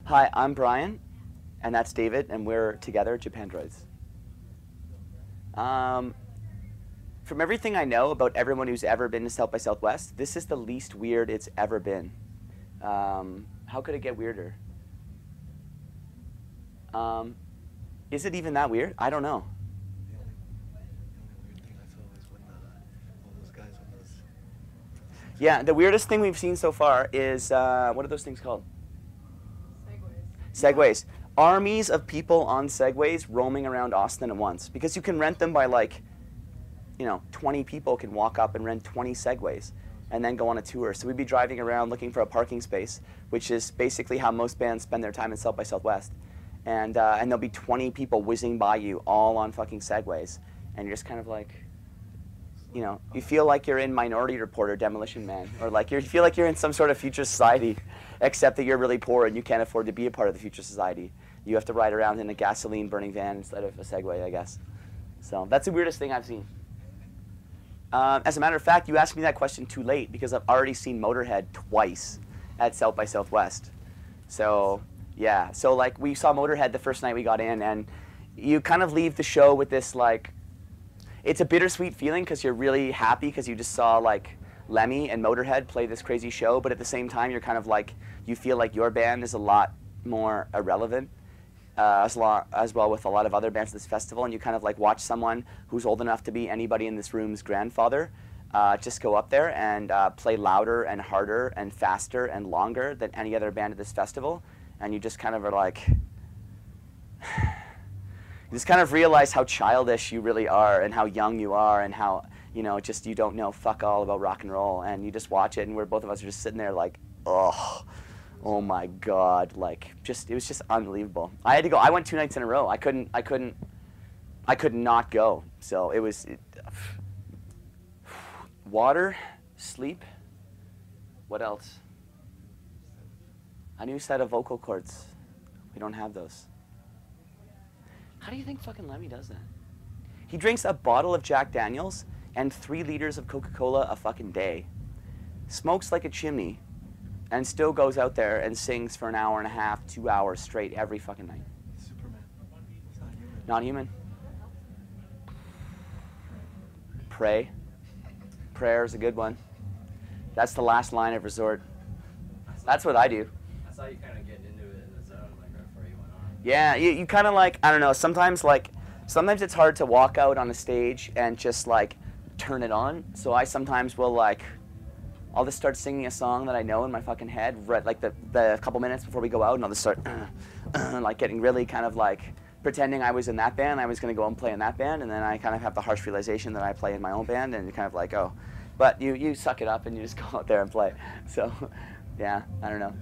Hi, I'm Brian, and that's David, and we're together at Japandroids. From everything I know about everyone who's ever been to South by Southwest, this is the least weird it's ever been. How could it get weirder? Is it even that weird? I don't know. The only weird thing I saw was when all those guys on those... Yeah, the weirdest thing we've seen so far is, what are those things called? Segways. Armies of people on Segways roaming around Austin at once. Because you can rent them by like, 20 people can walk up and rent 20 Segways and then go on a tour. So we'd be driving around looking for a parking space, which is basically how most bands spend their time in South by Southwest. And there'll be 20 people whizzing by you all on fucking Segways. And you're just kind of like, you feel like you're in Minority Report or Demolition Man. Or like you feel like you're in some sort of future society, except that you're really poor and you can't afford to be a part of the future society. You have to ride around in a gasoline-burning van instead of a Segway, I guess. So that's the weirdest thing I've seen. As a matter of fact, you asked me that question too late because I've already seen Motorhead twice at South by Southwest. So yeah, so like we saw Motorhead the first night we got in, and you kind of leave the show with this like, it's a bittersweet feeling because you're really happy because you just saw like Lemmy and Motorhead play this crazy show, but at the same time you're kind of like, you feel like your band is a lot more irrelevant. As well with a lot of other bands at this festival, and you kind of like watch someone who's old enough to be anybody in this room's grandfather just go up there and play louder and harder and faster and longer than any other band at this festival, and you just kind of are like, you just kind of realize how childish you really are and how young you are and how, just you don't know fuck all about rock and roll, and you just watch it, and both of us are just sitting there like, oh my God, like it was just unbelievable. I had to go. I went 2 nights in a row. I could not go. So it was water, sleep. What else? A new set of vocal cords. We don't have those. How do you think fucking Lemmy does that? He drinks a bottle of Jack Daniels and 3 liters of Coca-Cola a fucking day. Smokes like a chimney. And still goes out there and sings for an hour and a half, 2 hours straight every fucking night. Superman. It's not human. Not human. Pray. Prayer is a good one. That's the last line of resort. That's what I do. I saw you kind of getting into it in the zone, like right before you went on. Yeah, you kind of like, I don't know, sometimes it's hard to walk out on a stage and just like turn it on. So I sometimes will like, I'll just start singing a song that I know in my fucking head, right, like the couple minutes before we go out, and I'll just start like getting really kind of like pretending I was in that band, I was going to go and play in that band, and then I kind of have the harsh realization that I play in my own band, and you're kind of like, oh. But you suck it up and you just go out there and play. So, yeah, I don't know.